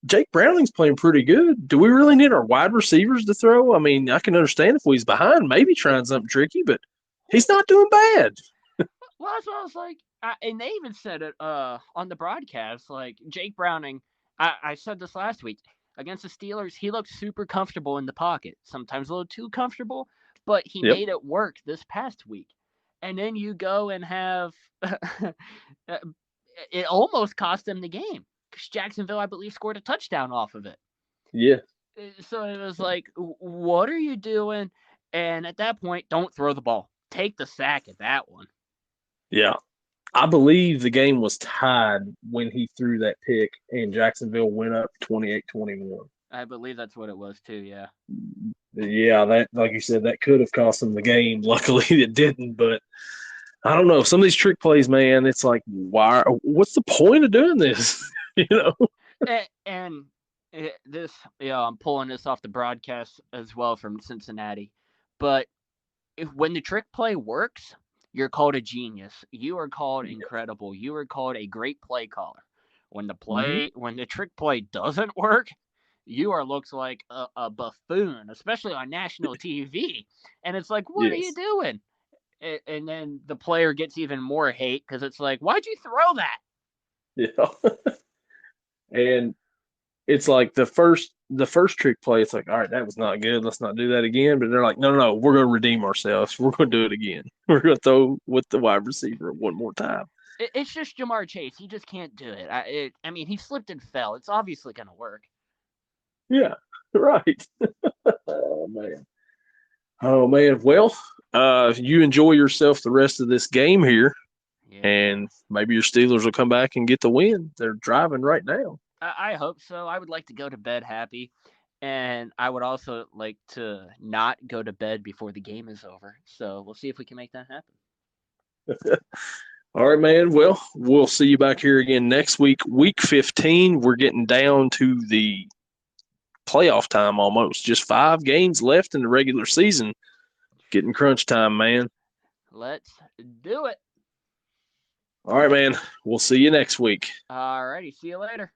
Jake Browning's playing pretty good. Do we really need our wide receivers to throw? I mean, I can understand if he's behind, maybe trying something tricky, but he's not doing bad. Well, that's what I was like. And they even said it on the broadcast. Jake Browning, I said this last week, against the Steelers, he looked super comfortable in the pocket. Sometimes a little too comfortable, but he Yep. made it work this past week. And then you go and have it almost cost them the game because Jacksonville, I believe, scored a touchdown off of it. Yeah. So it was like, what are you doing? And at that point, don't throw the ball. Take the sack at that one. Yeah. I believe the game was tied when he threw that pick and Jacksonville went up 28-21. I believe that's what it was too. Yeah. Yeah, that like you said, that could have cost them the game. Luckily, it didn't. But I don't know. Some of these trick plays, man, it's like, why? What's the point of doing this? you know? And this, I'm pulling this off the broadcast as well from Cincinnati. But when the trick play works, you're called a genius. You are called incredible. You are called a great play caller. When the trick play doesn't work, you are looks like a buffoon, especially on national TV. And it's like, what are you Yes. doing? And then the player gets even more hate because it's like, why'd you throw that? Yeah. And it's like the first trick play, it's like, all right, that was not good. Let's not do that again. But they're like, no, we're gonna redeem ourselves. We're gonna do it again. We're gonna throw with the wide receiver one more time. It's just Jamar Chase. He just can't do it. I mean, he slipped and fell. It's obviously going to work. Yeah, right. Oh man. Oh man. Well, you enjoy yourself the rest of this game here, Yeah. and maybe your Steelers will come back and get the win. They're driving right now. I hope so. I would like to go to bed happy. And I would also like to not go to bed before the game is over. So we'll see if we can make that happen. All right, man. Well, we'll see you back here again next week. Week 15, we're getting down to the playoff time almost. Just 5 games left in the regular season. Getting crunch time, man. Let's do it. All right, man. We'll see you next week. Alrighty. See you later.